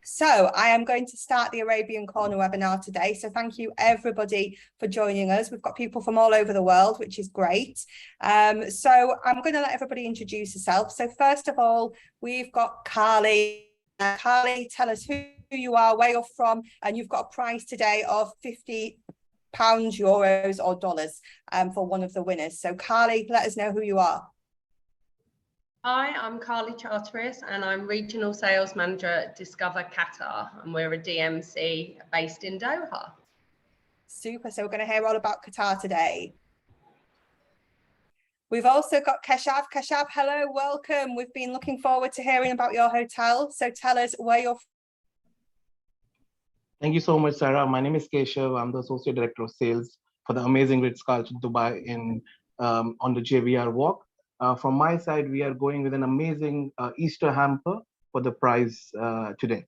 So I am going to start the Arabian Corner webinar today. So thank you everybody for joining us. We've got people from all over the world, which is great. So I'm going to let everybody introduce herself. So first of all, we've got Carly. Carly, tell us who you are, where you're from, and you've got a prize today of £50, euros or dollars for one of the winners. So Carly, let us know who you are. Hi, I'm Carly Charteris and I'm Regional Sales Manager at Discover Qatar, and we're a DMC based in Doha. Super, so we're going to hear all about Qatar today. We've also got Keshav. Keshav, hello, welcome. We've been looking forward to hearing about your hotel. So tell us where you're from. Thank you so much, Sarah. My name is Keshav. I'm the Associate Director of Sales for the amazing Ritz-Carlton Dubai on the JVR Walk. From my side, we are going with an amazing Easter hamper for the prize today.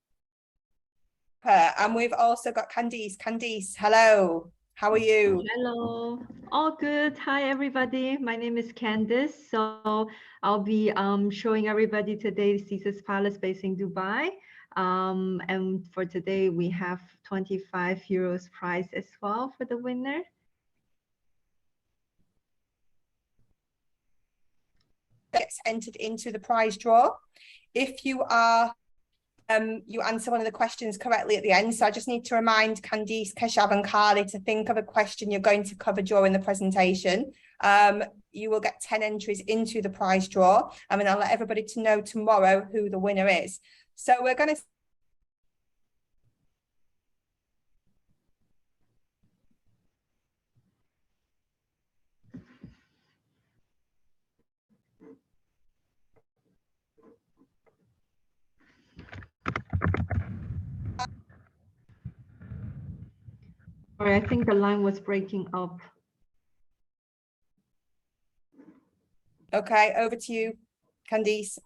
And we've also got Candice. Candice, hello. How are you? Hello, all good. Hi, everybody. My name is Candice. So I'll be showing everybody today Caesar's Palace based in Dubai. And for today, we have 25 euros prize as well for the winner. Gets entered into the prize draw. If you are you answer one of the questions correctly at the end. So I just need to remind Candice, Keshav and Carly to think of a question you're going to cover during the presentation. You will get 10 entries into the prize draw. And then I'll let everybody to know tomorrow who the winner is. So we're going to Sorry, I think the line was breaking up. Okay, over to you, Candice.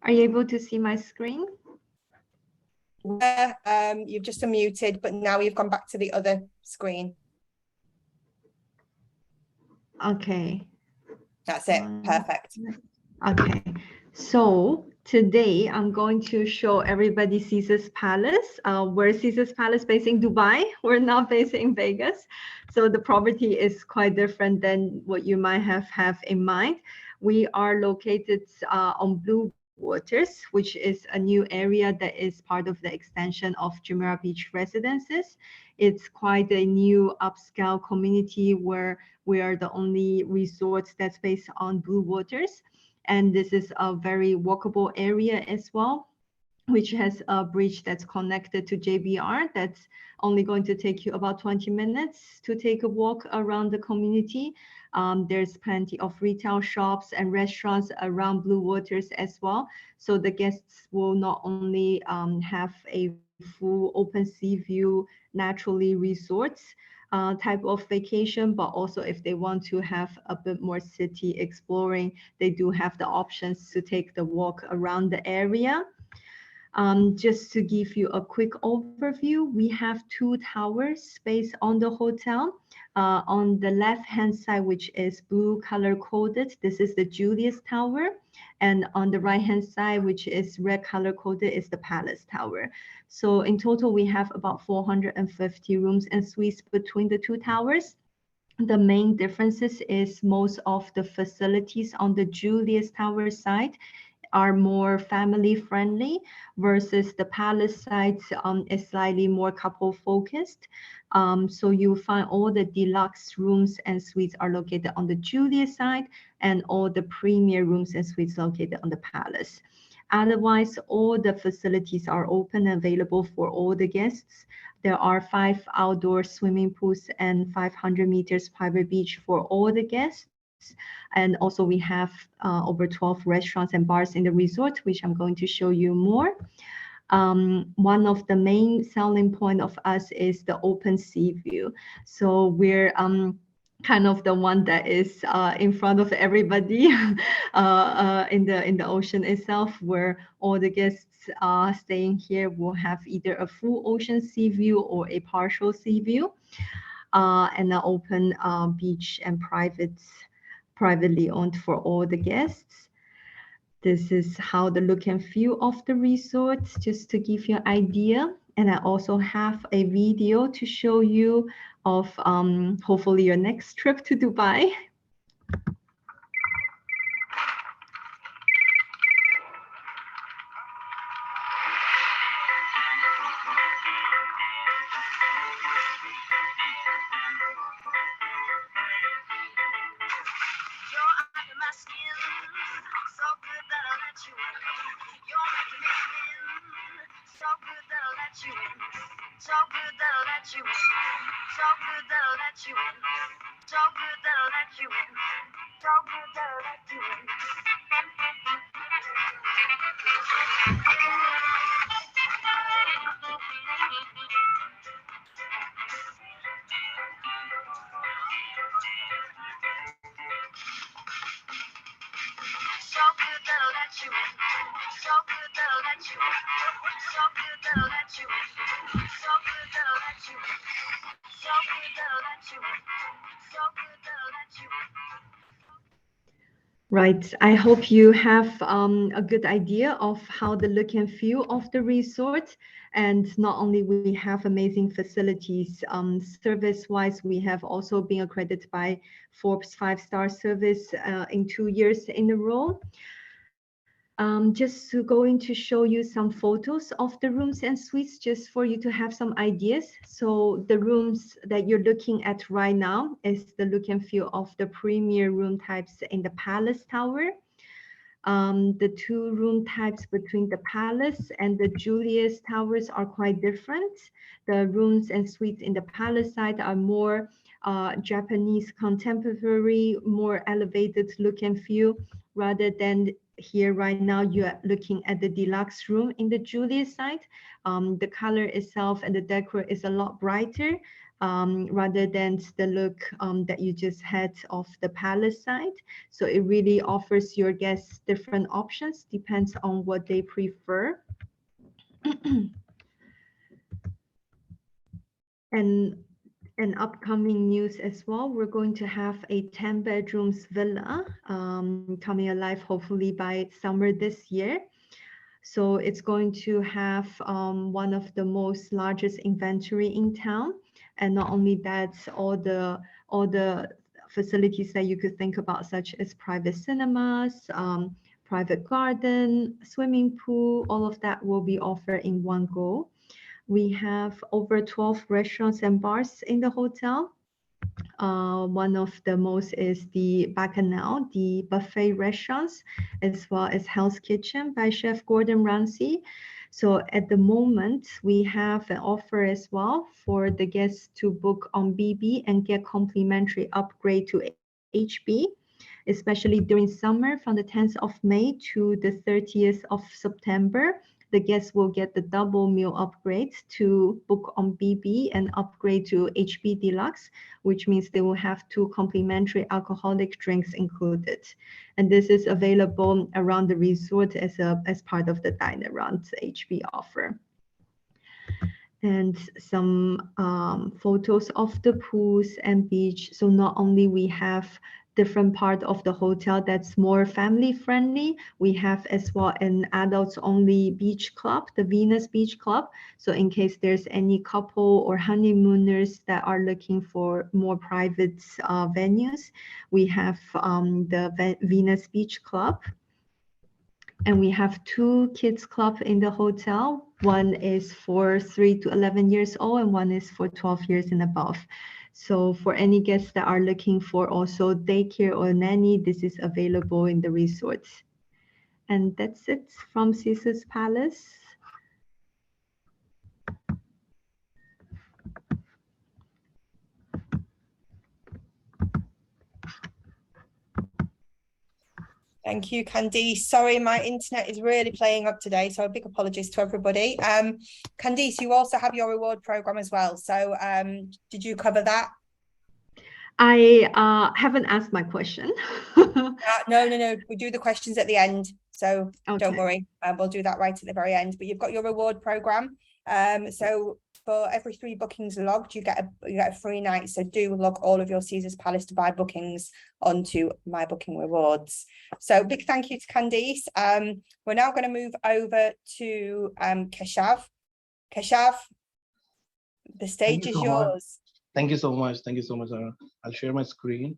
Are you able to see my screen? You've just unmuted, but now you've gone back to the other screen. Okay. That's it. Perfect. Okay. So today I'm going to show everybody Caesar's Palace. We're Caesar's Palace based in Dubai. We're not based in Vegas. So the property is quite different than what you might have in mind. We are located on Blue Waters, which is a new area that is part of the extension of Jumeirah Beach Residences. It's quite a new upscale community where we are the only resort that's based on Blue Waters. And this is a very walkable area as well, which has a bridge that's connected to JBR. That's only going to take you about 20 minutes to take a walk around the community. There's plenty of retail shops and restaurants around Blue Waters as well. So the guests will not only have a full open sea view, naturally resorts type of vacation, but also if they want to have a bit more city exploring, they do have the options to take the walk around the area. Just to give you a quick overview, we have two towers based on the hotel. On the left-hand side, which is blue color coded, this is the Julius Tower. And on the right-hand side, which is red color coded, is the Palace Tower. So in total, we have about 450 rooms and suites between the two towers. The main differences is most of the facilities on the Julius Tower side are more family friendly versus the Palace side is slightly more couple focused. So you find all the deluxe rooms and suites are located on the Julius side, and all the premier rooms and suites located on the Palace. Otherwise, all the facilities are open and available for all the guests. There are 5 outdoor swimming pools and 500 meters private beach for all the guests. And also we have over 12 restaurants and bars in the resort, which I'm going to show you more. One of the main selling point of us is the open sea view. So we're kind of the one that is in front of everybody in the ocean itself, where all the guests staying here will have either a full ocean sea view or a partial sea view. and an open beach and privately owned for all the guests. This is how the look and feel of the resort, just to give you an idea. And I also have a video to show you of hopefully your next trip to Dubai. Right. I hope you have a good idea of how the look and feel of the resort. And not only we have amazing facilities, service-wise, we have also been accredited by Forbes 5-star service in 2 years in a row. Just going to show you some photos of the rooms and suites, just for you to have some ideas. So the rooms that you're looking at right now is the look and feel of the premier room types in the Palace Tower. The 2 room types between the Palace and the Julius Towers are quite different. The rooms and suites in the Palace side are more Japanese contemporary, more elevated look and feel, rather than here right now you are looking at the deluxe room in the Julius side. The color itself and the decor is a lot brighter, rather than the look that you just had of the Palace side. So it really offers your guests different options, depends on what they prefer. And an upcoming news as well, we're going to have a 10 bedrooms villa coming alive hopefully by summer this year. So it's going to have one of the most largest inventory in town. And not only that, all the facilities that you could think about, such as private cinemas, private garden, swimming pool, all of that will be offered in one go. We have over 12 restaurants and bars in the hotel. One of the most is the Bacchanal, the buffet restaurants, as well as Hell's Kitchen by Chef Gordon Ramsay. So at the moment, we have an offer as well for the guests to book on BB and get complimentary upgrade to HB, especially during summer from the 10th of May to the 30th of September. The guests will get the double meal upgrade to book on BB and upgrade to HB Deluxe, which means they will have 2 complimentary alcoholic drinks included. And this is available around the resort as part of the Dine Around HB offer. And some photos of the pools and beach. So not only we have different part of the hotel that's more family friendly, we have as well an adults only beach club, the Venus Beach Club. So in case there's any couple or honeymooners that are looking for more private venues, we have the Venus Beach Club. And we have 2 kids club in the hotel. One is for 3 to 11 years old and one is for 12 years and above. So for any guests that are looking for also daycare or nanny, this is available in the resort. And that's it from Caesars Palace. Thank you, Candice. Sorry, my internet is really playing up today, so a big apologies to everybody. Candice, you also have your reward program as well. So did you cover that? I haven't asked my question. No. We do the questions at the end. So okay. Don't worry. We'll do that right at the very end. But you've got your reward program. So for every 3 bookings logged, you get a free night. So do log all of your Caesars Palace Dubai bookings onto My Booking Rewards. So big thank you to Candice. We're now going to move over to Keshav. Keshav, the stage is yours. Thank you so much. Thank you so much, Sarah. I'll share my screen.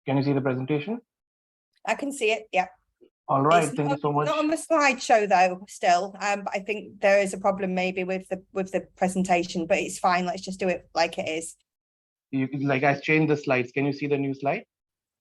Can you see the presentation? I can see it, yeah. All right, thank you so much. Not on the slideshow though, still. But I think there is a problem maybe with the presentation, but it's fine. Let's just do it like it is. Like I changed the slides. Can you see the new slide?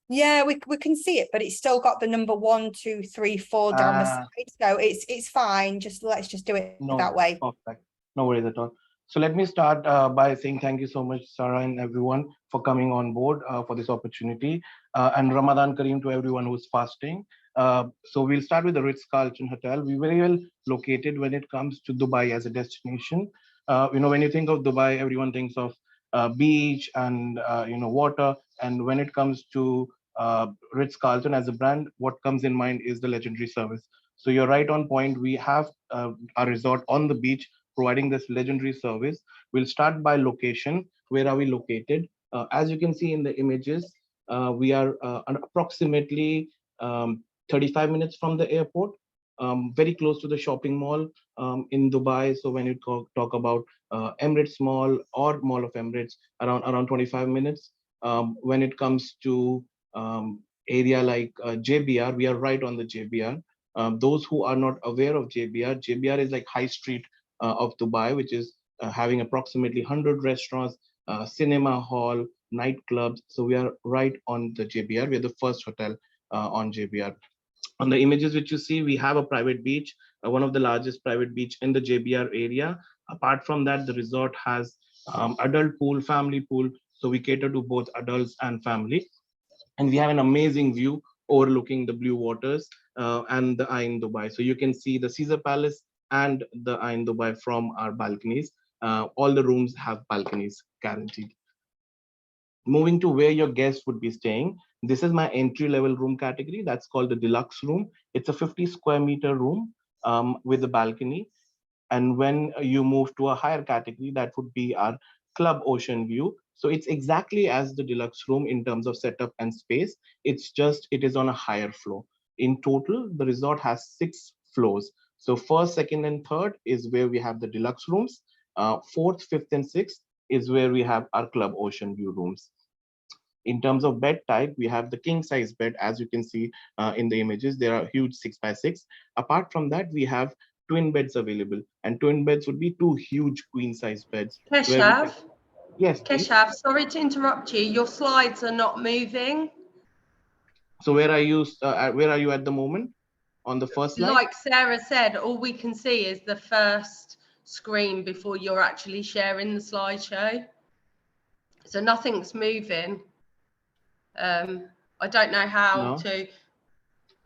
Yeah, we can see it, but it's still got the number 1, 2, 3, 4 down the side. So it's fine. Let's just do it that way. Perfect. No worries at all. So let me start by saying thank you so much, Sarah and everyone, for coming on board for this opportunity. And Ramadan Kareem to everyone who's fasting. So we'll start with the Ritz-Carlton Hotel. We're very well located when it comes to Dubai as a destination. When you think of Dubai, everyone thinks of beach and water. And when it comes to Ritz-Carlton as a brand, what comes in mind is the legendary service. So you're right on point. We have a resort on the beach providing this legendary service. We'll start by location. Where are we located? As you can see in the images, we are approximately 35 minutes from the airport, very close to the shopping mall in Dubai. So when you talk about Emirates Mall or Mall of Emirates, around 25 minutes. When it comes to area like JBR, we are right on the JBR. Those who are not aware of JBR is like high street of Dubai, which is having approximately 100 restaurants, cinema hall, nightclubs. So we are right on the JBR. We are the first hotel on JBR. On the images which you see, we have a private beach, one of the largest private beach in the JBR area. Apart from that, the resort has adult pool, family pool. So we cater to both adults and family. And we have an amazing view overlooking the blue waters and the Eye in Dubai. So you can see the Caesar Palace and the Eye in Dubai from our balconies. All the rooms have balconies guaranteed. Moving to where your guests would be staying. This is my entry level room category. That's called the deluxe room. It's a 50 square meter room with a balcony. And when you move to a higher category, that would be our club ocean view. So it's exactly as the deluxe room in terms of setup and space. It's just, it is on a higher floor. In total, the resort has 6 floors. So first, second, and third is where we have the deluxe rooms. Fourth, fifth, and sixth is where we have our club ocean view rooms. In terms of bed type, we have the king size bed, as you can see in the images. There are huge 6x6. Apart from that, we have twin beds available, and twin beds would be 2 huge queen size beds. Keshav? Yes. Keshav, sorry to interrupt you. Your slides are not moving. So where are you at the moment? On the first slide? Like Sarah said, all we can see is the first screen before you're actually sharing the slideshow. So nothing's moving. I don't know how to.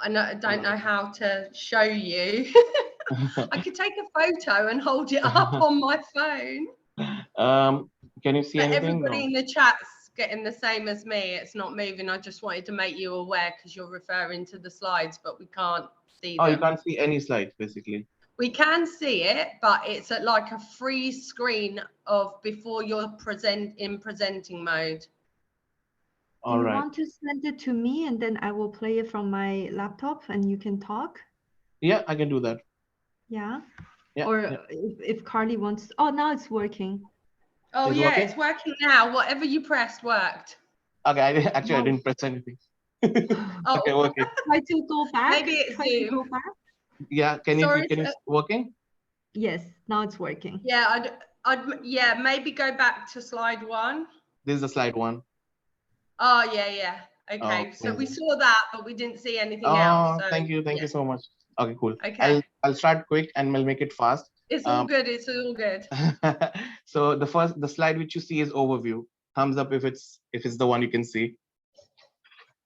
I don't know how to show you. I could take a photo and hold it up on my phone. Can you see anything? Everybody in the chat's getting the same as me. It's not moving. I just wanted to make you aware because you're referring to the slides, but we can't see them. Oh, you can't see any slides, basically. We can see it, but it's at like a freeze screen of before you're in presenting mode. All right. You want to send it to me and then I will play it from my laptop and you can talk? Yeah, I can do that. Yeah. Or if Carly wants. Oh, now it's working. Oh, yeah, working? It's working now. Whatever you pressed worked. Okay, I didn't press anything. Oh. Okay, working. Try to go back. Maybe it's Zoom. Yeah, can you working? Yes, now it's working. Yeah, yeah, maybe go back to slide 1. This is the slide 1. Oh, yeah. Okay, so we saw that, but we didn't see anything else. So, thank you so much. Okay, cool. Okay. I'll start quick and we'll make it fast. It's all good. It's all good. So the slide which you see is overview. Thumbs up if it's the one you can see.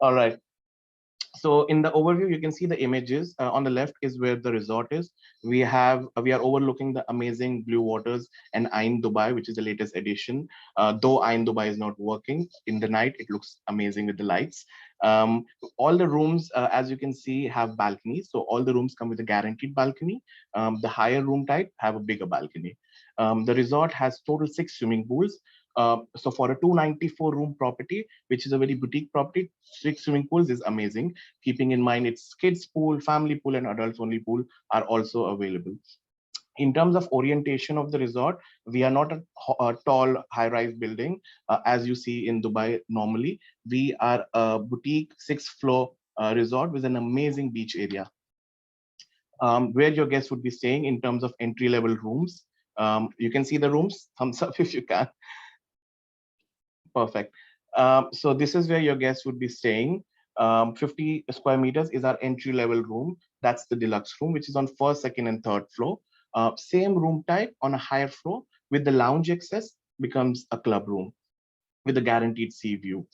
All right. So in the overview, you can see the images. On the left is where the resort is. We are overlooking the amazing blue waters and Ain Dubai, which is the latest edition. Though Ain Dubai is not working in the night, it looks amazing with the lights. Um, all the rooms, as you can see, have balconies. So all the rooms come with a guaranteed balcony. The higher room type have a bigger balcony. The resort has total 6 swimming pools. So for a 294 room property, which is a very boutique property, 6 swimming pools is amazing. Keeping in mind its kids pool, family pool, and adults only pool are also available. In terms of orientation of the resort, we are not a tall high-rise building as you see in Dubai normally. We are a boutique 6th floor resort with an amazing beach area. Where your guests would be staying in terms of entry-level rooms. You can see the rooms, thumbs up if you can. Perfect. So this is where your guests would be staying. 50 square meters is our entry level room. That's the deluxe room, which is on first, second, and third floor. Same room type on a higher floor with the lounge access becomes a club room with a guaranteed sea view.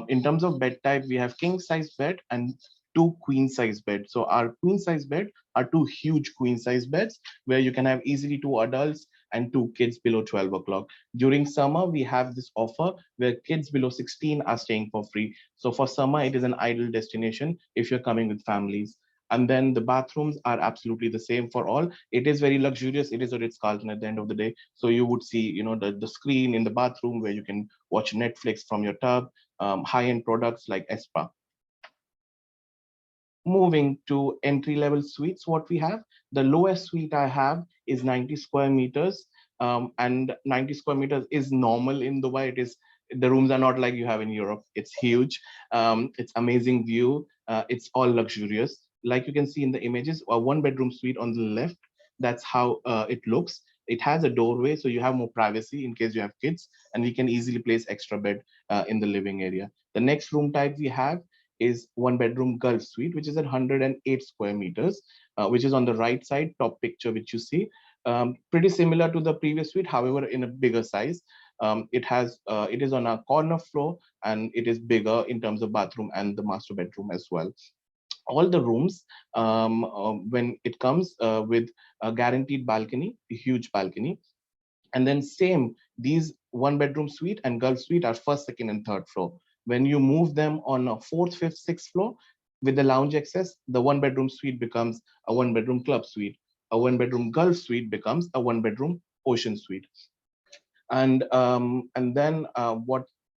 In terms of bed type, we have king size bed and 2 queen size beds. So our queen size bed are 2 huge queen size beds where you can have easily 2 adults and 2 kids below 12 o'clock. During summer, we have this offer where kids below 16 are staying for free. So for summer, it is an ideal destination if you're coming with families. And then the bathrooms are absolutely the same for all. It is very luxurious. It is a Ritz-Carlton at the end of the day. So you would see, the screen in the bathroom where you can watch Netflix from your tub, high-end products like Espa. Moving to entry-level suites, what we have, the lowest suite I have is 90 square meters. And 90 square meters is normal in Dubai. The rooms are not like you have in Europe. It's huge. It's amazing view. It's all luxurious. Like you can see in the images, a 1 bedroom suite on the left. That's how it looks. It has a doorway, so you have more privacy in case you have kids, and we can easily place extra bed in the living area. The next room type we have is 1 bedroom Gulf suite, which is at 108 square meters, which is on the right side, top picture, which you see. Pretty similar to the previous suite, however, in a bigger size. It is on a corner floor and it is bigger in terms of bathroom and the master bedroom as well. All the rooms, when it comes with a guaranteed balcony, a huge balcony, and then same, these 1 bedroom suite and Gulf suite are first, second, and third floor. When you move them on a fourth, fifth, sixth floor with the lounge access, the 1 bedroom suite becomes a 1 bedroom club suite. A 1 bedroom Gulf suite becomes a 1 bedroom ocean suite. And then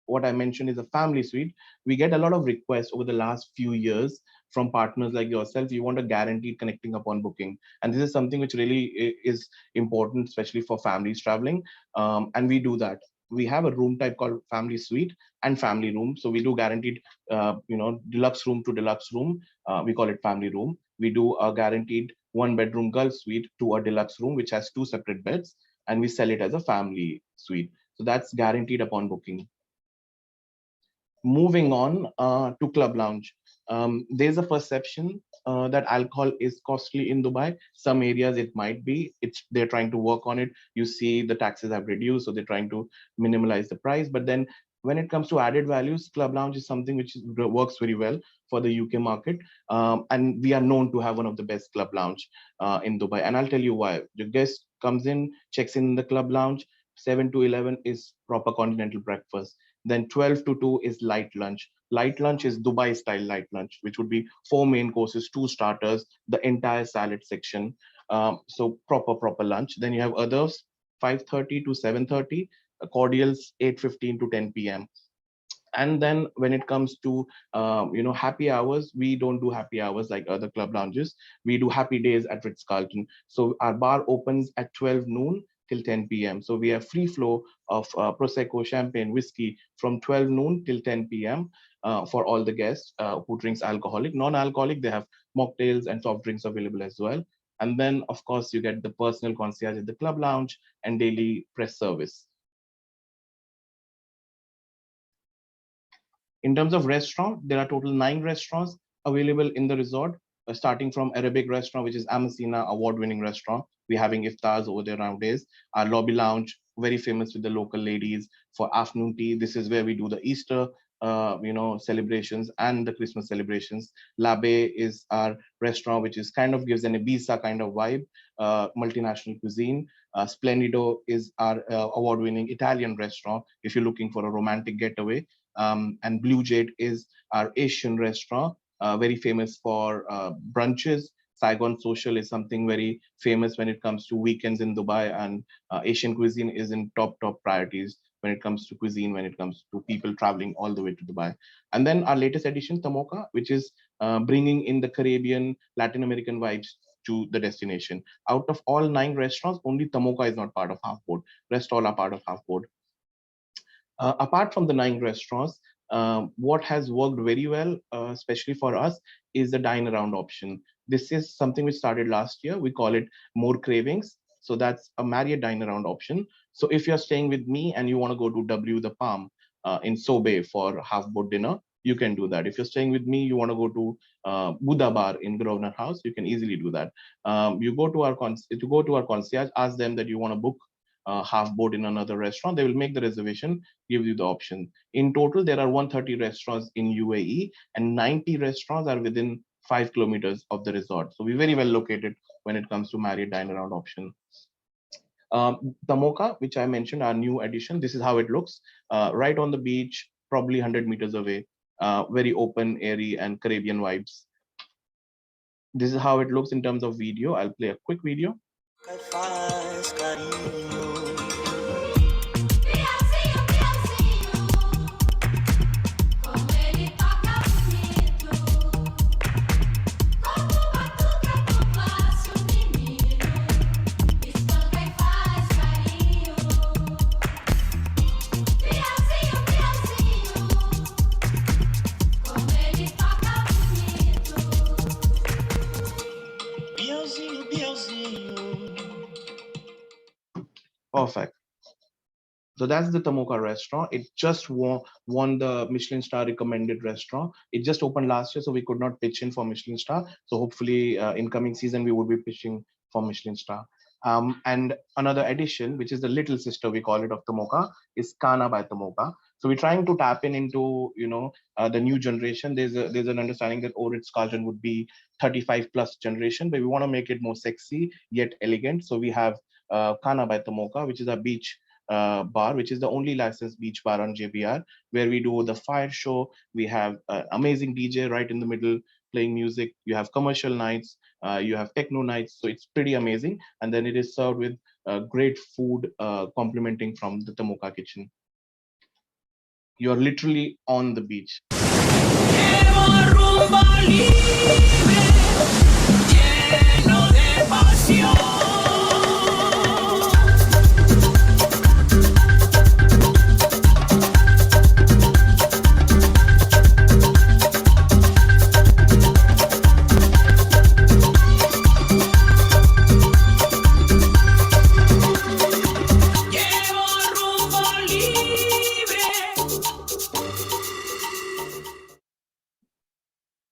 what I mentioned is a family suite. We get a lot of requests over the last few years from partners like yourself. You want a guaranteed connecting upon booking, and this is something which really is important, especially for families traveling. And we do that. We have a room type called family suite and family room. So we do guaranteed, deluxe room to deluxe room. We call it family room. We do a guaranteed 1 bedroom Gulf suite to a deluxe room, which has 2 separate beds, and we sell it as a family suite. So that's guaranteed upon booking. Moving on to club lounge. There's a perception that alcohol is costly in Dubai. Some areas it might be. They're trying to work on it. You see the taxes have reduced, so they're trying to minimize the price. But then when it comes to added values, club lounge is something which works very well for the UK market. And we are known to have one of the best club lounge in Dubai. And I'll tell you why. The guest comes in, checks in the club lounge, 7 to 11 is proper continental breakfast. Then 12 to 2 is light lunch. Light lunch is Dubai style light lunch, which would be 4 main courses, 2 starters, the entire salad section. So proper lunch. Then you have others, 5:30 to 7:30, cordials 8:15 to 10 p.m. And then when it comes to happy hours, we don't do happy hours like other club lounges. We do happy days at Ritz-Carlton. So our bar opens at 12 noon till 10 p.m. So we have free flow of Prosecco, champagne, whiskey from 12 noon till 10 p.m. For all the guests who drinks alcoholic. Non-alcoholic, they have mocktails and soft drinks available as well. And then, of course, you get the personal concierge at the club lounge and daily press service. In terms of restaurant, there are total 9 restaurants available in the resort, starting from Arabic restaurant, which is Amasina, award-winning restaurant. We're having iftars over there nowadays. Our lobby lounge, very famous with the local ladies for afternoon tea. This is where we do the Easter celebrations and the Christmas celebrations. La Bay is our restaurant, which is kind of gives an Ibiza kind of vibe, multinational cuisine. Splendido is our award-winning Italian restaurant if you're looking for a romantic getaway. And Blue Jade is our Asian restaurant, very famous for brunches. Saigon Social is something very famous when it comes to weekends in Dubai, and Asian cuisine is in top priorities when it comes to cuisine, when it comes to people traveling all the way to Dubai. And then our latest edition, Tamoka, which is bringing in the Caribbean, Latin American vibes to the destination. Out of all 9 restaurants, only Tamoka is not part of Half Board. Rest all are part of Half Board. Apart from the 9 restaurants, what has worked very well, especially for us, is the dine around option. This is something we started last year. We call it More Cravings. So that's a Marriott dine around option. So if you're staying with me and you want to go to W the Palm in Sobe for half board dinner, you can do that. If you're staying with me, you want to go to Buddha Bar in Grosvenor House, you can easily do that. You go to our concierge, ask them that you want to book half board in another restaurant. They will make the reservation, give you the option. In total, there are 130 restaurants in UAE, and 90 restaurants are within 5 kilometers of the resort. So we're very well located when it comes to Marriott dine around option. Tamoka, which I mentioned, our new addition, this is how it looks. Right on the beach, probably 100 meters away, very open, airy, and Caribbean vibes. This is how it looks in terms of video. I'll play a quick video. Perfect. So that's the Tamoka restaurant. It just won the Michelin star recommended restaurant. It just opened last year, so we could not pitch in for Michelin star. So hopefully in coming season, we will be pitching for Michelin star. And another addition, which is the little sister, we call it, of Tamoka, is Kana by Tamoka. So we're trying to tap into, the new generation. There's an understanding that Ritz-Carlton would be 35 plus generation, but we want to make it more sexy yet elegant. So we have Kana by Tamoka, which is a beach bar, which is the only licensed beach bar on JBR, where we do the fire show. We have an amazing DJ right in the middle playing music. You have commercial nights, you have techno nights. So it's pretty amazing. And then it is served with great food complementing from the Tamoka kitchen. You're literally on the beach.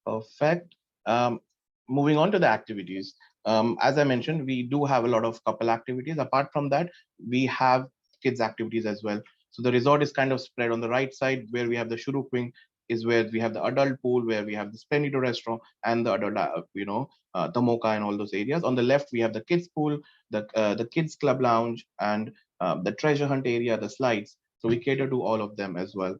Perfect. Moving on to the activities. As I mentioned, we do have a lot of couple activities. Apart from that, we have kids activities as well. So the resort is kind of spread. On the right side, where we have the Shuruk wing, is where we have the adult pool, where we have the Splendido restaurant and the adult, Tamoka and all those areas. On the left, we have the kids pool, the kids club lounge, and the treasure hunt area, the slides. So we cater to all of them as well.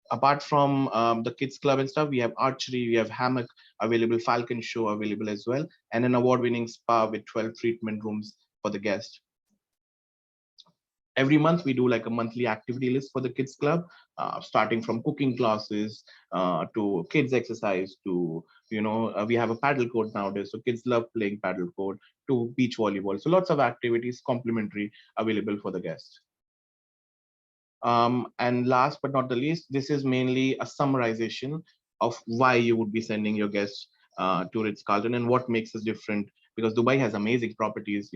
Apart from the kids club and stuff, we have archery, we have hammock available, falcon show available as well, and an award-winning spa with 12 treatment rooms for the guests. Every month we do like a monthly activity list for the kids club, starting from cooking classes to kids exercise to, we have a paddle court nowadays. So kids love playing paddle court, to beach volleyball. So lots of activities complimentary available for the guests. And last but not the least, this is mainly a summarization of why you would be sending your guests to Ritz-Carlton and what makes us different, because Dubai has amazing properties.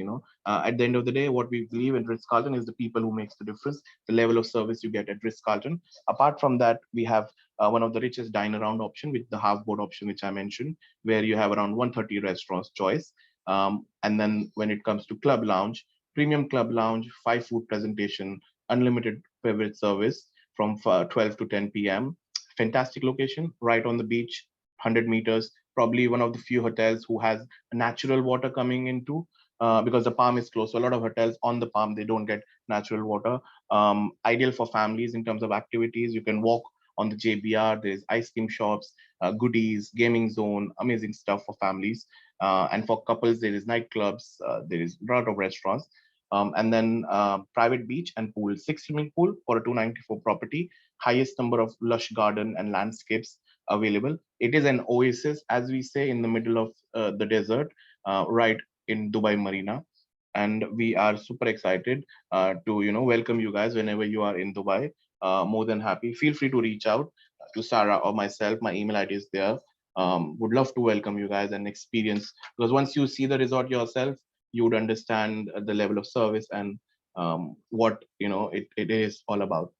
At the end of the day, what we believe in Ritz-Carlton is the people who makes the difference, the level of service you get at Ritz-Carlton. Apart from that, we have one of the richest dine around option with the half board option, which I mentioned, where you have around 130 restaurants choice. And then when it comes to club lounge, premium club lounge, 5 food presentation, unlimited beverage service from 12 to 10 p.m. Fantastic location, right on the beach, 100 meters. Probably one of the few hotels who has natural water coming into, because the palm is closed. So a lot of hotels on the palm, they don't get natural water. Ideal for families in terms of activities. You can walk on the JBR. There's ice cream shops, goodies, gaming zone, amazing stuff for families. And for couples, there is nightclubs. There is a lot of restaurants. And then private beach and pool, 6 swimming pool for a 294 property, highest number of lush garden and landscapes available. It is an oasis, as we say, in the middle of the desert, right in Dubai Marina. And we are super excited to, you know, welcome you guys whenever you are in Dubai. More than happy. Feel free to reach out to Sarah or myself. My email ID is there. Would love to welcome you guys and experience, because once you see the resort yourself, you would understand the level of service and what, you know, it is all about.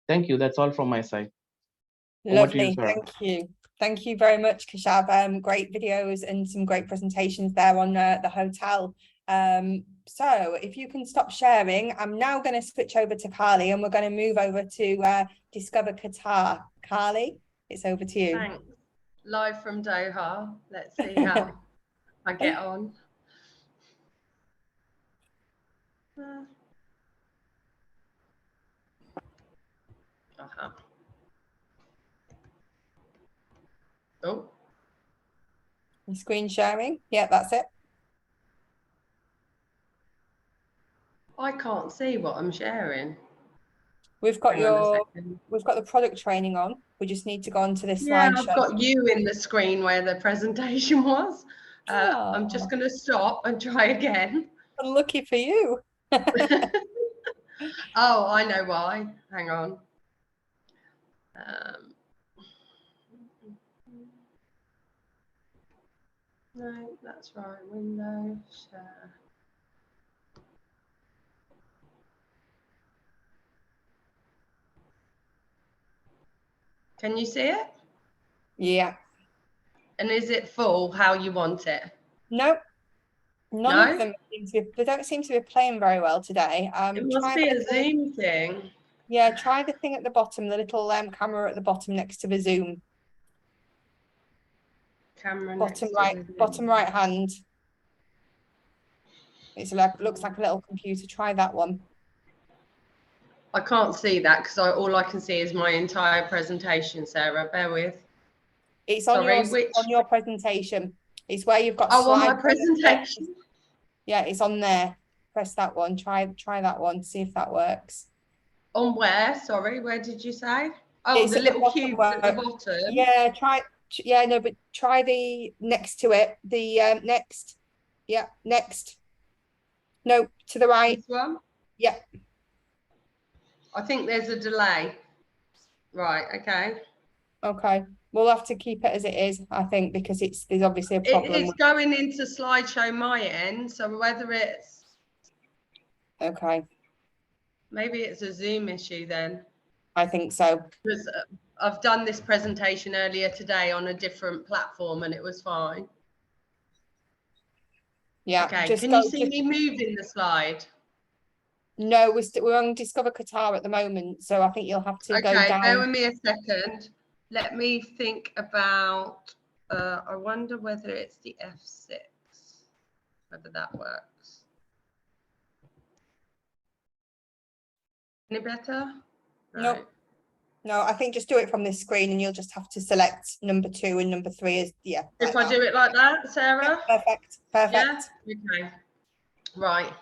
Thank you. That's all from my side. Lovely. Thank you. Thank you very much, Kashab. Great videos and some great presentations there on the hotel. So if you can stop sharing, I'm now going to switch over to Carly and we're going to move over to Discover Qatar. Carly, it's over to you. Thanks. Live from Doha. Let's see how I get on. Oh. Screen sharing. Yeah, that's it. I can't see what I'm sharing. We've got the product training on. We just need to go on to this slide. Yeah, I've got you in the screen where the presentation was. I'm just going to stop and try again. Lucky for you. Oh, I know why. Hang on. No, that's right. Window share. Can you see it? Yeah. And is it full how you want it? Nope. None of them they don't seem to be playing very well today. It must be a Zoom thing. Yeah, try the thing at the bottom, the little camera at the bottom next to the Zoom. Camera bottom right hand. It's like, looks like a little computer. Try that one. I can't see that because all I can see is my entire presentation, Sarah. Bear with. It's on your presentation. It's where you've got on my presentation. Yeah, it's on there. Press that one. Try that one. See if that works. On where? Sorry, where did you say? Oh, it's the little cube at the bottom. Yeah, but try the next to it. The next. Yeah, next. No, to the right. This one? Yeah. I think there's a delay. Right, okay. Okay. We'll have to keep it as it is, I think, because there's obviously a problem. It's going into slideshow my end, so whether it's... Okay. Maybe it's a Zoom issue then. I think so. Because I've done this presentation earlier today on a different platform and it was fine. Yeah. Okay, can you see me moving the slide? No, we're on Discover Qatar at the moment, so I think you'll have to go down. Okay, bear with me a second. Let me think about, I wonder whether it's the F6, whether that works. Any better? No. Nope. No, I think just do it from this screen and you'll just have to select number 2 and number 3 is, yeah. If I do it like that, Sarah? Yeah, perfect. Yeah? Okay. Right.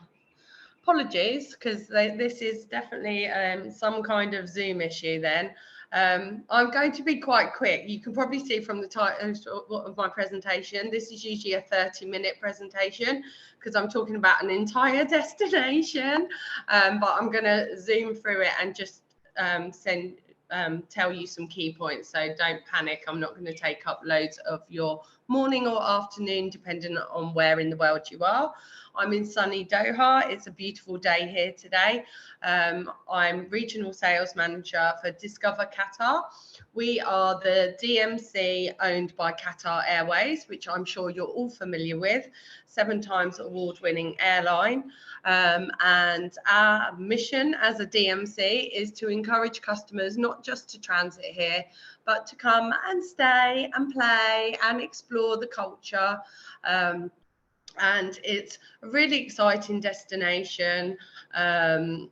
Apologies, because this is definitely some kind of Zoom issue then. I'm going to be quite quick. You can probably see from the title of my presentation, this is usually a 30-minute presentation because I'm talking about an entire destination, but I'm going to zoom through it and just tell you some key points. So don't panic. I'm not going to take up loads of your morning or afternoon, depending on where in the world you are. I'm in sunny Doha. It's a beautiful day here today. I'm regional sales manager for Discover Qatar. We are the DMC owned by Qatar Airways, which I'm sure you're all familiar with, 7 times award-winning airline. And our mission as a DMC is to encourage customers not just to transit here, but to come and stay and play and explore the culture. And it's a really exciting destination, and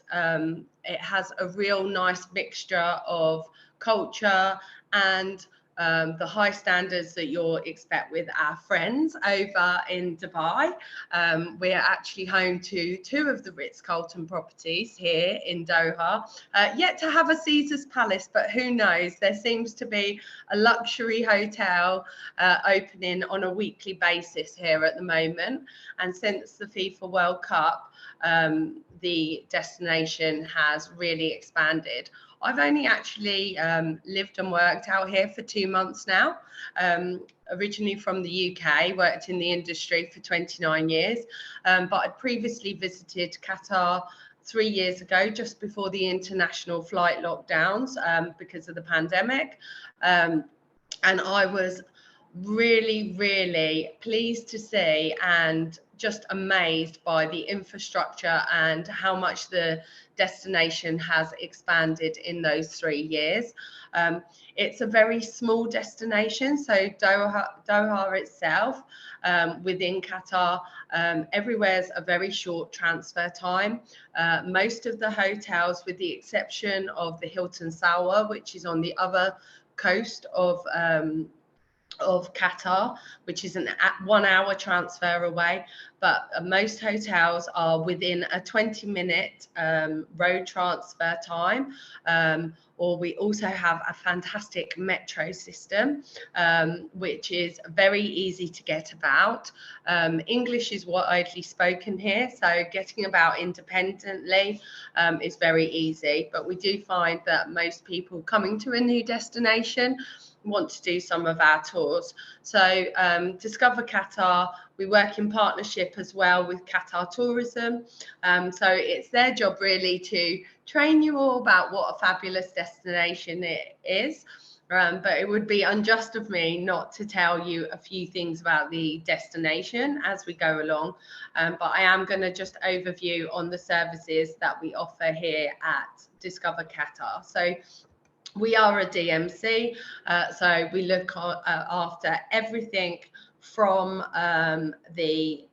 it has a real nice mixture of culture and the high standards that you'll expect with our friends over in Dubai. We're actually home to 2 of the Ritz-Carlton properties here in Doha. Yet to have a Caesar's Palace, but who knows? There seems to be a luxury hotel opening on a weekly basis here at the moment. And since the FIFA World Cup, the destination has really expanded. I've only actually lived and worked out here for 2 months now. Originally from the UK, worked in the industry for 29 years, but I'd previously visited Qatar 3 years ago, just before the international flight lockdowns because of the pandemic. And I was really, really pleased to see and just amazed by the infrastructure and how much the destination has expanded in those 3 years. It's a very small destination, so Doha itself, within Qatar, everywhere's a very short transfer time. Most of the hotels, with the exception of the Hilton Sawa, which is on the other coast of Qatar, which is a 1-hour transfer away, but most hotels are within a 20-minute road transfer time. Or we also have a fantastic metro system, which is very easy to get about. English is widely spoken here, so getting about independently is very easy. But we do find that most people coming to a new destination want to do some of our tours. So Discover Qatar, we work in partnership as well with Qatar Tourism. So it's their job really to train you all about what a fabulous destination it is. But it would be unjust of me not to tell you a few things about the destination as we go along. But I am going to just overview on the services that we offer here at Discover Qatar. So we are a DMC, so we look after everything from the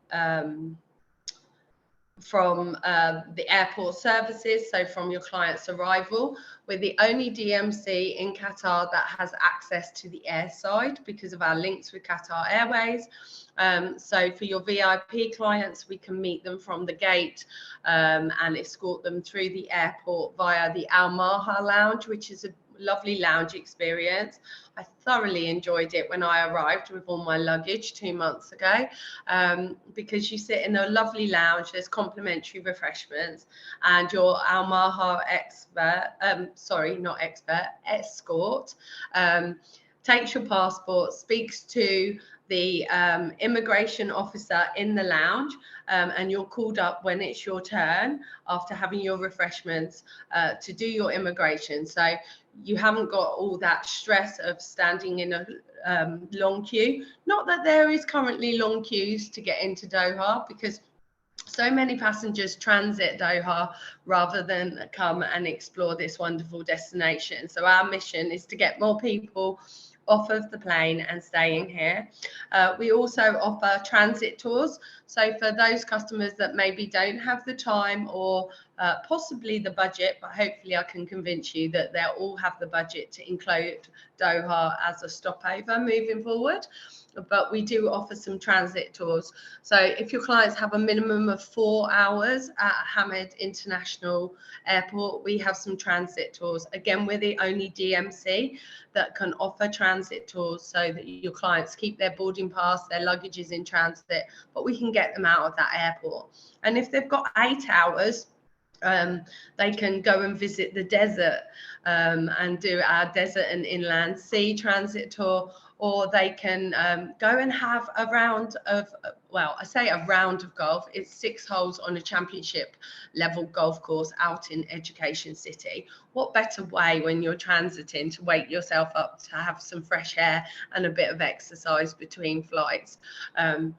airport services, so from your client's arrival. We're the only DMC in Qatar that has access to the airside because of our links with Qatar Airways. So for your VIP clients, we can meet them from the gate and escort them through the airport via the Al Maha Lounge, which is a lovely lounge experience. I thoroughly enjoyed it when I arrived with all my luggage 2 months ago, because you sit in a lovely lounge, there's complimentary refreshments, and your Al Maha escort takes your passport, speaks to the immigration officer in the lounge, and you're called up when it's your turn after having your refreshments to do your immigration. So you haven't got all that stress of standing in a long queue. Not that there is currently long queues to get into Doha, because so many passengers transit Doha rather than come and explore this wonderful destination. So our mission is to get more people off of the plane and staying here. We also offer transit tours. So for those customers that maybe don't have the time or possibly the budget, but hopefully I can convince you that they'll all have the budget to include Doha as a stopover moving forward. But we do offer some transit tours. So if your clients have a minimum of 4 hours at Hamad International Airport, we have some transit tours. Again, we're the only DMC that can offer transit tours so that your clients keep their boarding pass, their luggage is in transit, but we can get them out of that airport. And if they've got 8 hours, They can go and visit the desert and do our desert and inland sea transit tour, or they can go and have a round of, well, I say a round of golf. It's 6 holes on a championship level golf course out in Education City. What better way when you're transiting to wake yourself up to have some fresh air and a bit of exercise between flights? And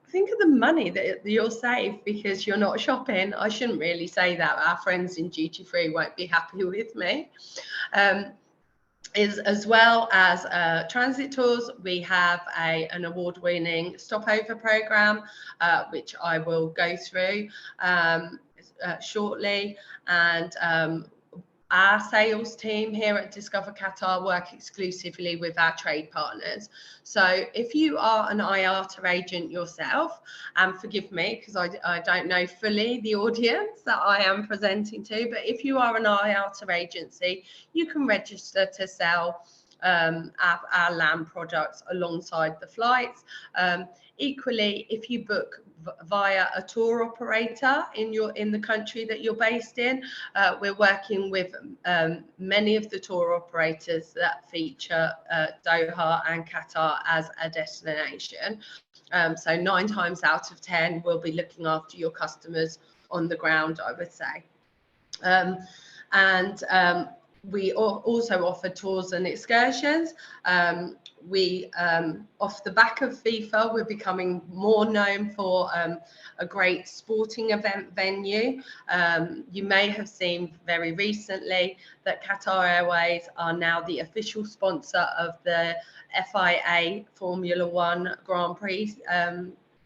think of the money that you'll save because you're not shopping. I shouldn't really say that. Our friends in duty free won't be happy with me. Is as well as transit tours, we have an award-winning stopover program, which I will go through shortly. And our sales team here at Discover Qatar work exclusively with our trade partners. So if you are an IATA agent yourself, and forgive me because I don't know fully the audience that I am presenting to, but if you are an IATA agency, you can register to sell our land products alongside the flights. Equally, if you book via a tour operator in the country that you're based in, we're working with many of the tour operators that feature Doha and Qatar as a destination. So 9 times out of 10, we'll be looking after your customers on the ground, I would say. We also offer tours and excursions. Off the back of FIFA, we're becoming more known for a great sporting event venue. You may have seen very recently that Qatar Airways are now the official sponsor of the FIA Formula One Grand Prix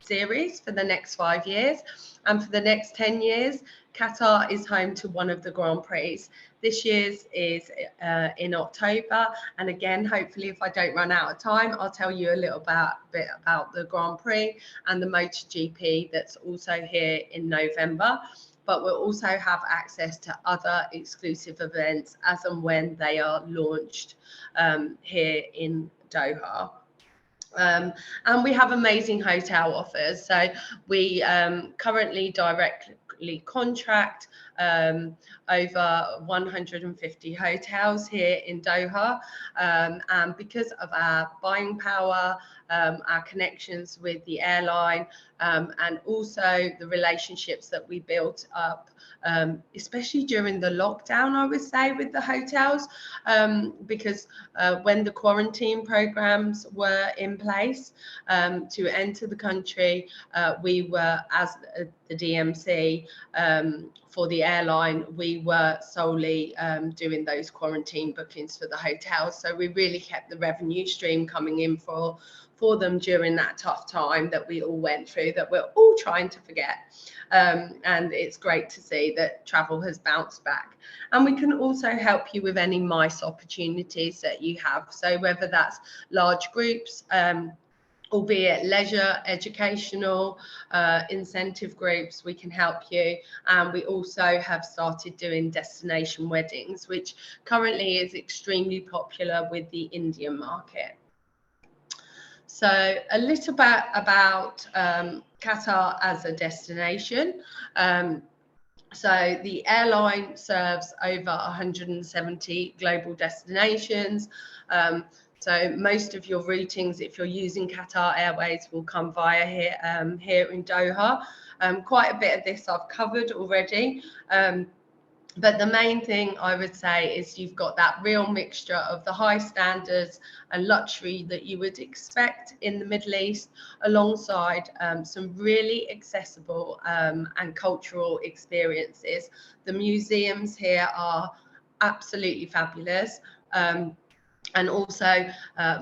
series for the next 5 years. And for the next 10 years, Qatar is home to one of the Grand Prix. This year's is in October. And again, hopefully, if I don't run out of time, I'll tell you a little bit about the Grand Prix and the MotoGP that's also here in November. But we'll also have access to other exclusive events as and when they are launched here in Doha. And we have amazing hotel offers. So we currently directly contract over 150 hotels here in Doha. And because of our buying power, our connections with the airline, and also the relationships that we built up, especially during the lockdown, I would say, with the hotels, because when the quarantine programs were in place to enter the country, we were, as the DMC, for the airline, we were solely doing those quarantine bookings for the hotels. So we really kept the revenue stream coming in for them during that tough time that we all went through, that we're all trying to forget. And it's great to see that travel has bounced back. And we can also help you with any MICE opportunities that you have. So whether that's large groups, albeit leisure, educational, incentive groups, we can help you. And we also have started doing destination weddings, which currently is extremely popular with the Indian market. So a little bit about Qatar as a destination. So the airline serves over 170 global destinations. So most of your routings, if you're using Qatar Airways, will come via here in Doha. Quite a bit of this I've covered already. But the main thing I would say is you've got that real mixture of the high standards and luxury that you would expect in the Middle East, alongside some really accessible and cultural experiences. The museums here are absolutely fabulous. And also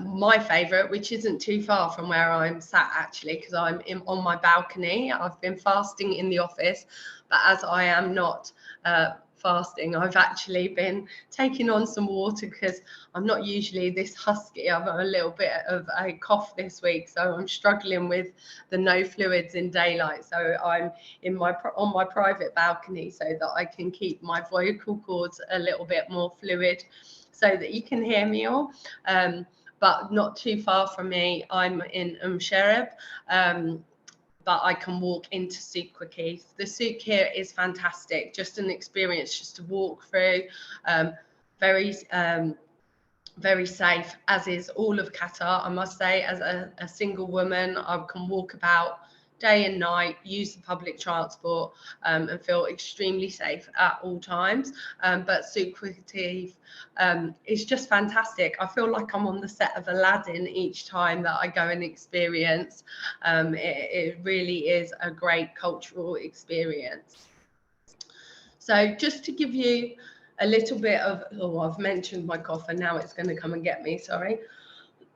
my favorite, which isn't too far from where I'm sat actually, because I'm on my balcony. I've been fasting in the office, but as I am not fasting, I've actually been taking on some water because I'm not usually this husky. I've got a little bit of a cough this week, so I'm struggling with the no fluids in daylight. So I'm on my private balcony so that I can keep my vocal cords a little bit more fluid, so that you can hear me all. But not too far from me, I'm in Sharab, but I can walk into souk quickly. The souk here is fantastic, just an experience just to walk through. Very safe, as is all of Qatar, I must say. As a single woman, I can walk about day and night, use the public transport, and feel extremely safe at all times. But souk quickly is just fantastic. I feel like I'm on the set of Aladdin each time that I go and experience. It really is a great cultural experience. So just to give you a little bit of, oh, I've mentioned my cough and now it's going to come and get me, sorry.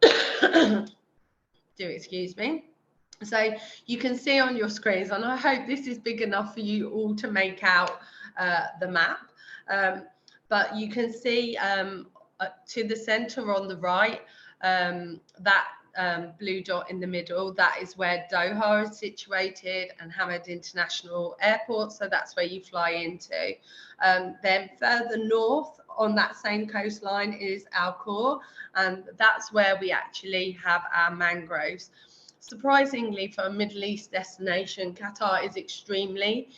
Do excuse me. So you can see on your screens, and I hope this is big enough for you all to make out the map. But you can see to the center on the right, that blue dot in the middle, that is where Doha is situated, and Hamad International Airport. So that's where you fly into. Then further north on that same coastline is Al Khor, and that's where we actually have our mangroves. Surprisingly, for a Middle East destination, Qatar is extremely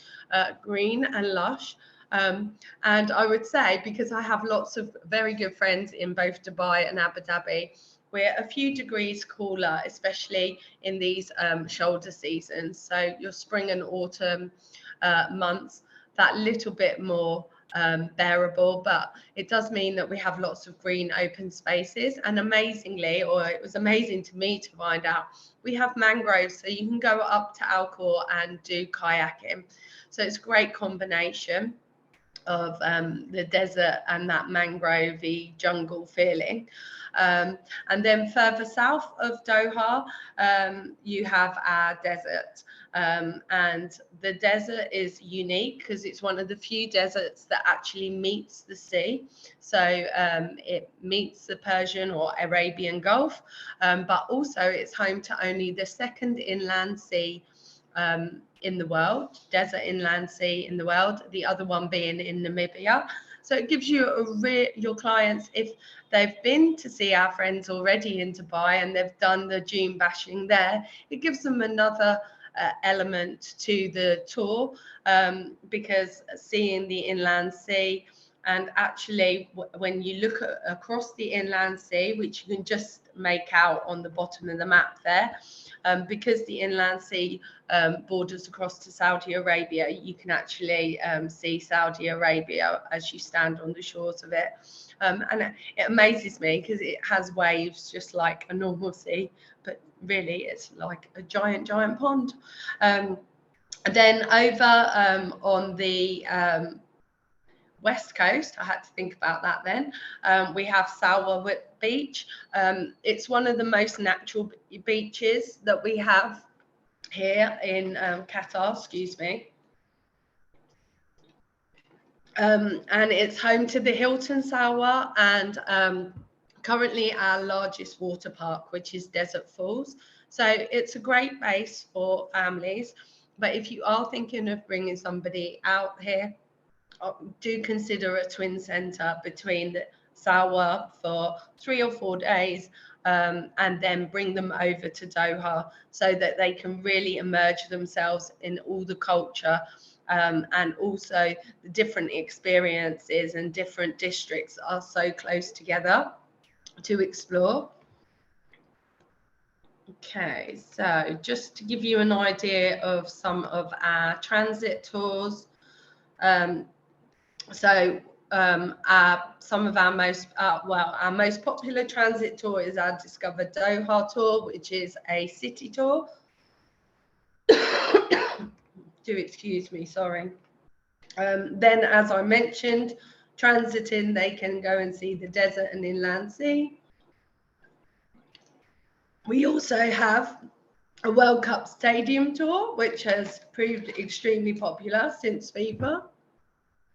green and lush. And I would say, because I have lots of very good friends in both Dubai and Abu Dhabi, we're a few degrees cooler, especially in these shoulder seasons. So your spring and autumn months, that little bit more bearable, but it does mean that we have lots of green open spaces. And amazingly, or it was amazing to me to find out, we have mangroves, so you can go up to Al Khor and do kayaking. So it's a great combination of the desert and that mangrovey jungle feeling. And then further south of Doha, you have our desert. And the desert is unique because it's one of the few deserts that actually meets the sea. So it meets the Persian or Arabian Gulf, but also it's home to only the second inland sea in the world, desert inland sea in the world, the other one being in Namibia. So it gives you your clients, if they've been to see our friends already in Dubai and they've done the dune bashing there, it gives them another element to the tour, because seeing the inland sea, and actually when you look across the inland sea, which you can just make out on the bottom of the map there, because the inland sea borders across to Saudi Arabia, you can actually see Saudi Arabia as you stand on the shores of it. And it amazes me because it has waves just like a normal sea, but really it's like a giant pond. And then over on the West Coast, I had to think about that then, we have Salwa Beach. It's one of the most natural beaches that we have here in Qatar, excuse me. And it's home to the Hilton Salwa and currently our largest water park, which is Desert Falls. So it's a great base for families, but if you are thinking of bringing somebody out here, do consider a twin centre between the Salwa for 3 or 4 days, and then bring them over to Doha so that they can really immerse themselves in all the culture, and also the different experiences, and different districts are so close together to explore. Okay, so just to give you an idea of some of our transit tours. Some of our most our most popular transit tour is our Discover Doha tour, which is a city tour. Do excuse me, sorry. Then, as I mentioned, transiting, they can go and see the desert and inland sea. We also have a World Cup Stadium tour, which has proved extremely popular since FIFA.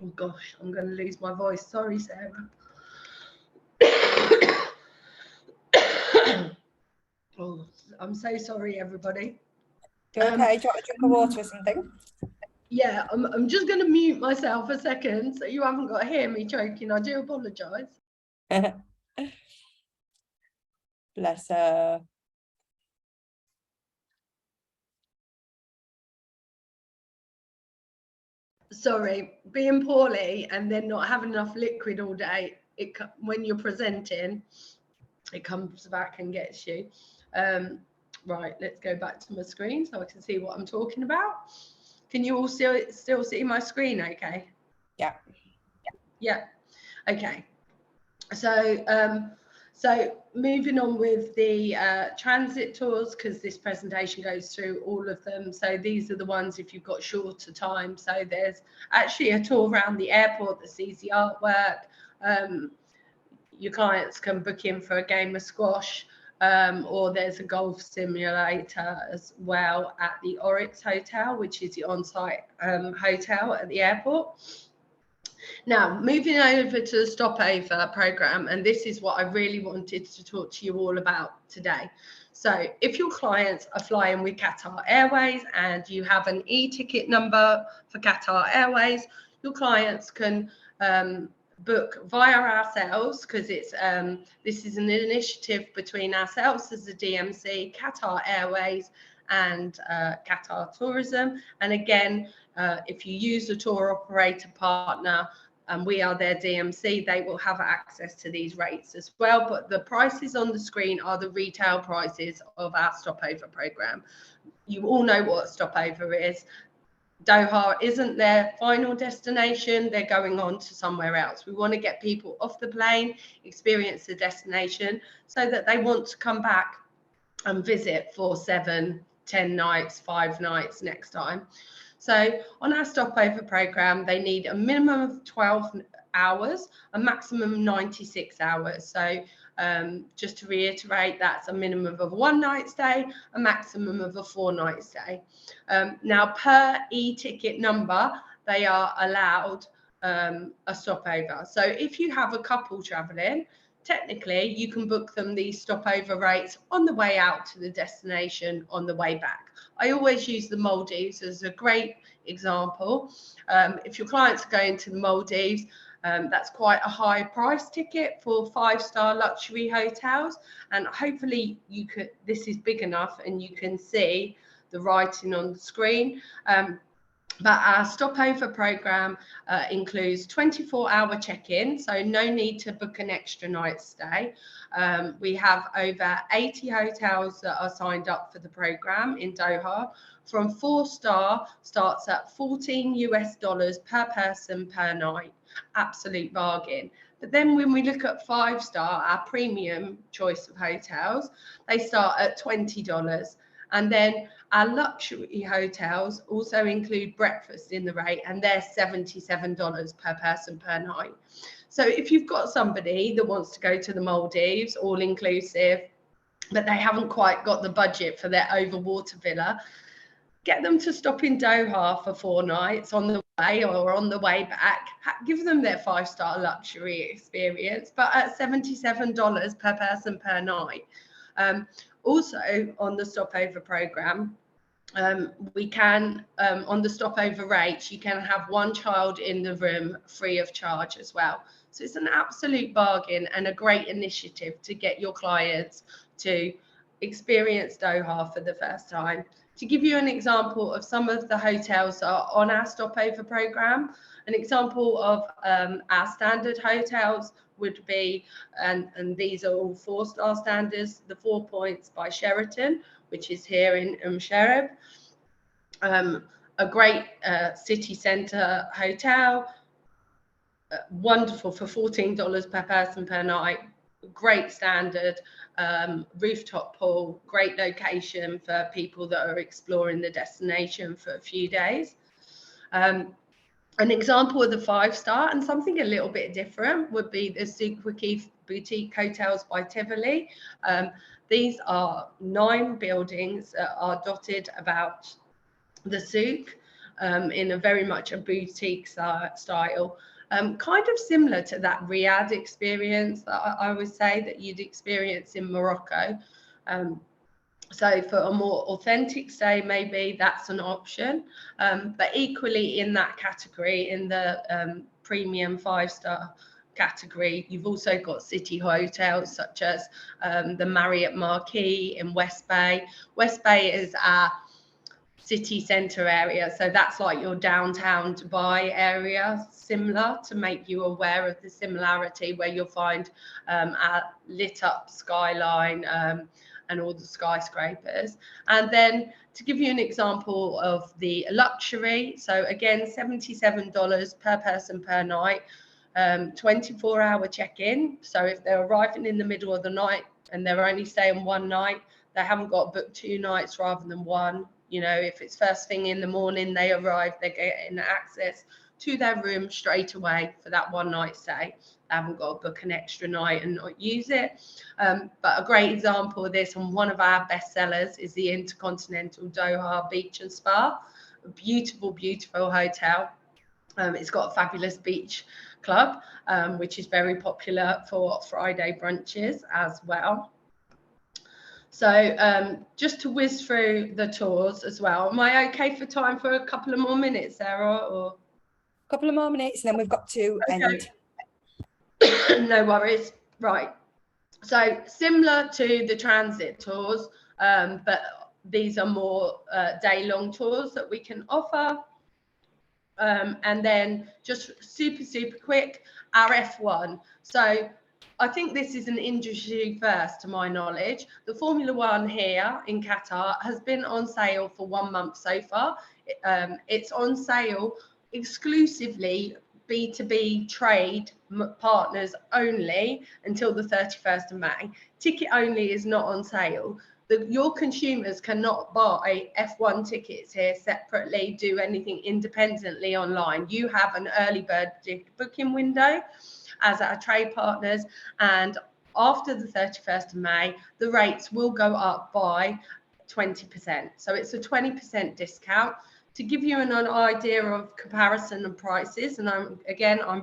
Oh gosh, I'm going to lose my voice. Sorry, Sarah. Oh, I'm so sorry, everybody. You okay? Do you want a drink of water or something? Yeah, I'm just going to mute myself a second so you haven't got to hear me choking. I do apologise. Bless her. sorry, being poorly and then not having enough liquid all day, when you're presenting, it comes back and gets you. Right, let's go back to my screen so I can see what I'm talking about. Can you all still see my screen okay? Yeah. Yeah. Okay. So so moving on with the transit tours, because this presentation goes through all of them. So these are the ones if you've got shorter time. So there's actually a tour around the airport that sees the artwork. Your clients can book in for a game of squash, or there's a golf simulator as well at the Oryx Hotel, which is the on-site hotel at the airport. Now, moving over to the stopover program, and this is what I really wanted to talk to you all about today. So if your clients are flying with Qatar Airways and you have an e-ticket number for Qatar Airways, your clients can book via ourselves, because it's this is an initiative between ourselves as the DMC, Qatar Airways and Qatar Tourism. And again, if you use a tour operator partner and we are their DMC, they will have access to these rates as well. But the prices on the screen are the retail prices of our stopover program. You all know what a stopover is. Doha isn't their final destination. They're going on to somewhere else. We want to get people off the plane, experience the destination, so that they want to come back and visit for 7, 10 nights, 5 nights next time. So on our stopover program, they need a minimum of 12 hours, a maximum 96 hours. So just to reiterate, that's a minimum of a 1-night stay, a maximum of a 4-night stay. Now, per e-ticket number, they are allowed a stopover. So if you have a couple traveling, technically you can book them these stopover rates on the way out to the destination, on the way back. I always use the Maldives as a great example. If your clients are going to the Maldives, that's quite a high price ticket for 5-star luxury hotels, and hopefully this is big enough and you can see the writing on the screen. But our stopover program includes 24-hour check-in, so no need to book an extra night stay. We have over 80 hotels that are signed up for the program in Doha. From 4-star starts at $14 per person per night. Absolute bargain. But then when we look at 5-star, our premium choice of hotels, they start at $20. And then our luxury hotels also include breakfast in the rate, and they're $77 per person per night. So if you've got somebody that wants to go to the Maldives, all inclusive, but they haven't quite got the budget for their overwater villa, get them to stop in Doha for 4 nights on the way or on the way back. Give them their 5-star luxury experience, but at $77 per person per night. Also, on the stopover program, we can, on the stopover rates, you can have 1 child in the room free of charge as well. So it's an absolute bargain and a great initiative to get your clients to experience Doha for the first time. To give you an example of some of the hotels that are on our stopover program, an example of our standard hotels would be, and these are all 4-star standards, the 4 Points by Sheraton, which is here in Sharab. A great city centre hotel, wonderful for $14 per person per night, great standard, rooftop pool, great location for people that are exploring the destination for a few days. An example of the 5-star and something a little bit different would be the Super Keith Boutique Hotels by Tivoli. These are 9 buildings that are dotted about the souk in a very much a boutique style. Kind of similar to that Riyadh experience that I would say that you'd experience in Morocco. So for a more authentic stay, maybe that's an option. But equally in that category, in the premium 5-star category, you've also got city hotels such as the Marriott Marquis in West Bay. West Bay is our city centre area. So that's like your downtown Dubai area, similar, to make you aware of the similarity, where you'll find a lit up skyline and all the skyscrapers. And then to give you an example of the luxury, so again, $77 per person per night, 24-hour check-in. So if they're arriving in the middle of the night and they're only staying one night, they haven't got to book 2 nights rather than 1. You know, if it's first thing in the morning they arrive, they're getting access to their room straight away for that 1 night stay. They haven't got to book an extra night and not use it. But a great example of this, and one of our best sellers, is the Intercontinental Doha Beach and Spa. A beautiful, beautiful hotel. It's got a fabulous beach club, which is very popular for Friday brunches as well. So just to whiz through the tours as well. Am I okay for time for a couple of more minutes, Sarah? Or A couple of more minutes and then we've got to end. No worries. Right. So similar to the transit tours, but these are more day-long tours that we can offer. And then just super, super quick, our F1. So I think this is an industry first, to my knowledge. The Formula One here in Qatar has been on sale for 1 month so far. It's on sale exclusively B2B trade partners only until the 31st of May. Ticket only is not on sale. Your consumers cannot buy F1 tickets here separately, do anything independently online. You have an early bird booking window as our trade partners, and after the 31st of May, the rates will go up by 20%. So it's a 20% discount. To give you an idea of comparison and prices, and I'm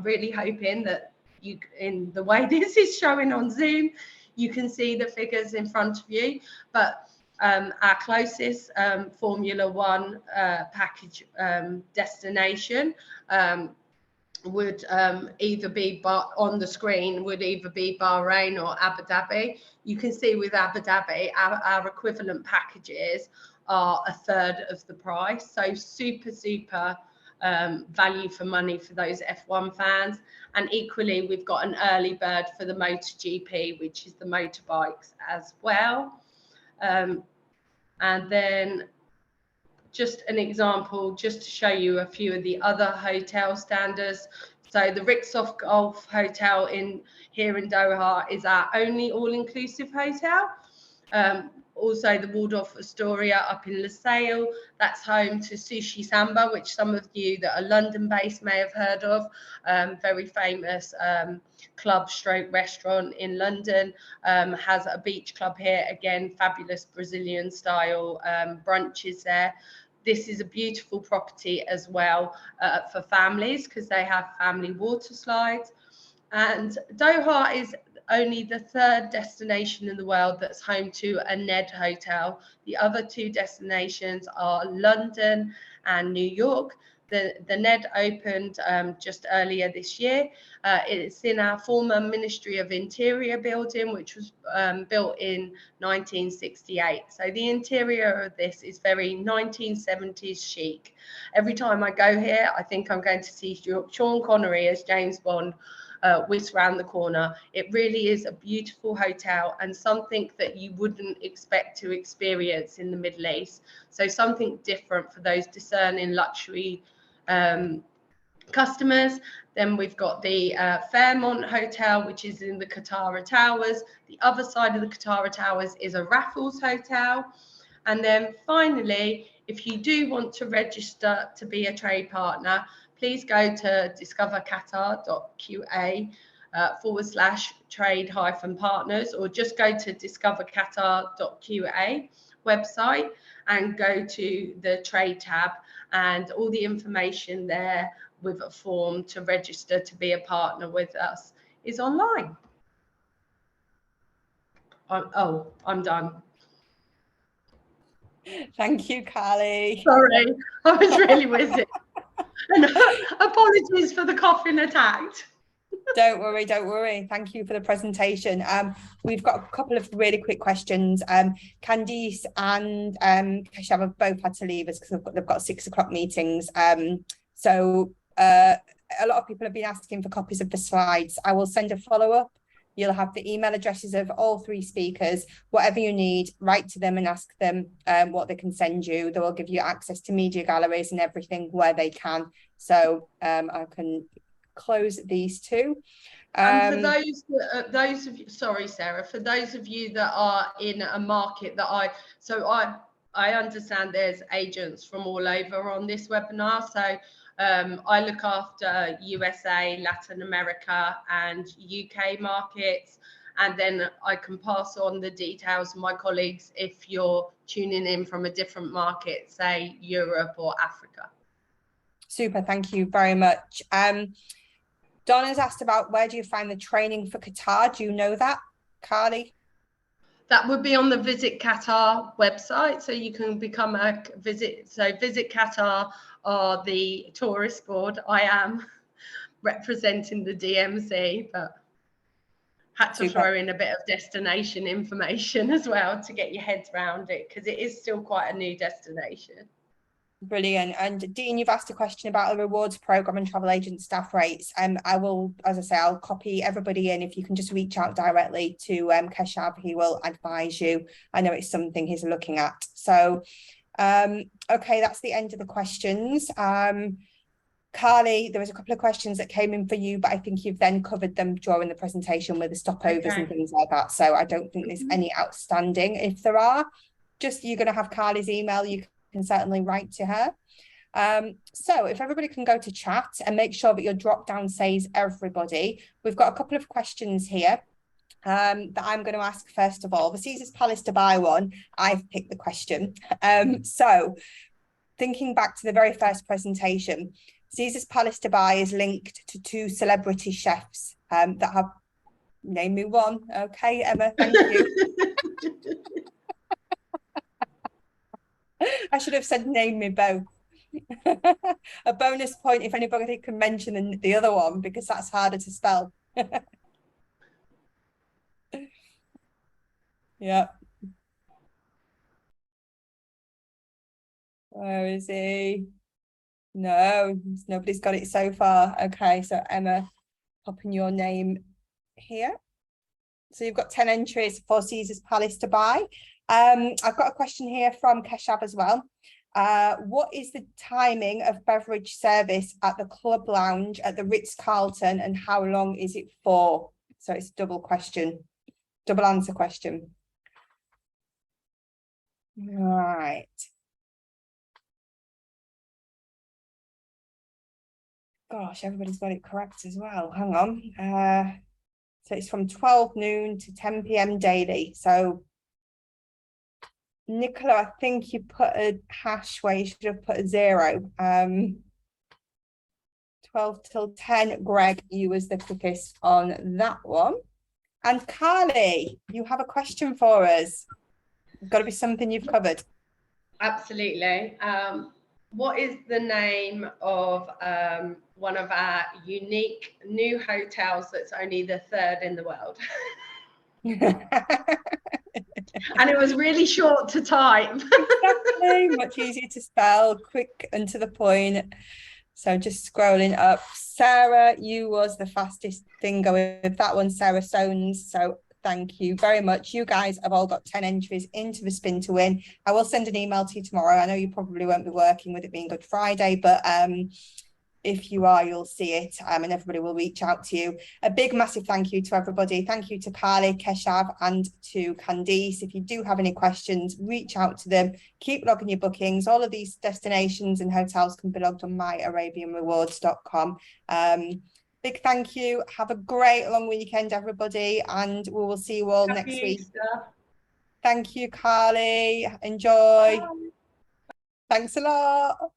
really hoping that you, in the way this is showing on Zoom, you can see the figures in front of you. But our closest Formula One package destination would either be on the screen, would either be Bahrain or Abu Dhabi. You can see with Abu Dhabi, our equivalent packages are a third of the price. So super, super value for money for those F1 fans. And equally, we've got an early bird for the MotoGP, which is the motorbikes as well. And then just an example, just to show you a few of the other hotel standards. So the Ritz-Carlton Golf Hotel here in Doha is our only all-inclusive hotel. Also the Waldorf Astoria up in Lusail, that's home to Sushi Samba, which some of you that are London-based may have heard of. Very famous club stroke restaurant in London, has a beach club here. Again, fabulous Brazilian style brunches there. This is a beautiful property as well for families, because they have family water slides. And Doha is only the 3rd destination in the world that's home to a NED hotel. The other 2 destinations are London and New York. The NED opened just earlier this year. It's in our former Ministry of Interior building, which was built in 1968. So the interior of this is very 1970s chic. Every time I go here, I think I'm going to see Sean Connery as James Bond whisk round the corner. It really is a beautiful hotel, and something that you wouldn't expect to experience in the Middle East. So something different for those discerning luxury customers. Then we've got the Fairmont Hotel, which is in the Qatar Towers. The other side of the Qatar Towers is a Raffles Hotel. And then finally, if you do want to register to be a trade partner, please go to discoverqatar.qa/trade-partners, or just go to discoverqatar.qa website and go to the trade tab, and all the information there with a form to register to be a partner with us is online. I'm done. Thank you, Carly. Sorry, I was really whizzing. And apologies for the coughing attack. Don't worry, don't worry. Thank you for the presentation. We've got a couple of really quick questions. Candice and Keshav have both had to leave us because they've got 6 o'clock meetings. So a lot of people have been asking for copies of the slides. I will send a follow-up. You'll have the email addresses of all 3 speakers. Whatever you need, write to them and ask them what they can send you. They will give you access to media galleries and everything where they can. So I can close these 2. And for those of you, sorry, Sarah, for those of you that are in a market that I understand there's agents from all over on this webinar. So I look after USA, Latin America and UK markets, and then I can pass on the details to my colleagues if you're tuning in from a different market, say Europe or Africa. Super, thank you very much. Donna's asked about where do you find the training for Qatar? Do you know that, Carly? That would be on the Visit Qatar website. So you can become a Visit. So Visit Qatar are the tourist board. I am representing the DMC, but had to throw in a bit of destination information as well to get your heads around it, because it is still quite a new destination. Brilliant. And Dean, you've asked a question about the rewards program and travel agent staff rates. I will, as I say, I'll copy everybody in. If you can just reach out directly to Keshav, he will advise you. I know it's something he's looking at. So, okay, that's the end of the questions. Carly, there was a couple of questions that came in for you, but I think you've then covered them during the presentation with the stopovers and things like that. So I don't think there's any outstanding. If there are, just you're going to have Carly's email. You can certainly write to her. So if everybody can go to chat and make sure that your drop down says everybody. We've got a couple of questions here that I'm going to ask first of all. The Caesars Palace Dubai one, I've picked the question. So thinking back to the very first presentation, Caesars Palace Dubai is linked to 2 celebrity chefs that have, name me one. Okay, Emma, thank you. I should have said name me both. A bonus point if anybody can mention the other one, because that's harder to spell. Yeah. Where is he? No, nobody's got it so far. Okay, so Emma, popping your name here. So you've got 10 entries for Caesars Palace Dubai. I've got a question here from Keshav as well. What is the timing of beverage service at the club lounge at the Ritz-Carlton, and how long is it for? So it's a double question, double answer question. Right. Gosh, everybody's got it correct as well. Hang on. So it's from 12 noon to 10 p.m. daily. So Nicola, I think you put a hash where you should have put a 0. 12 till 10. Greg, you was the quickest on that one. And Carly, you have a question for us. It's got to be something you've covered. Absolutely. What is the name of one of our unique new hotels that's only the 3rd in the world? And it was really short to type. Exactly, much easier to spell, quick and to the point. So just scrolling up. Sarah, you was the fastest thing going with that one, Sarah Stones. So thank you very much. You guys have all got 10 entries into the spin to win. I will send an email to you tomorrow. I know you probably won't be working with it being Good Friday, but if you are, you'll see it, and everybody will reach out to you. A big, massive thank you to everybody. Thank you to Carly, Keshav, and to Candice. If you do have any questions, reach out to them. Keep logging your bookings. All of these destinations and hotels can be logged on myarabianrewards.com. Big thank you. Have a great long weekend, everybody, and we will see you all next week. Thank you, Carly. Enjoy. Bye. Thanks a lot.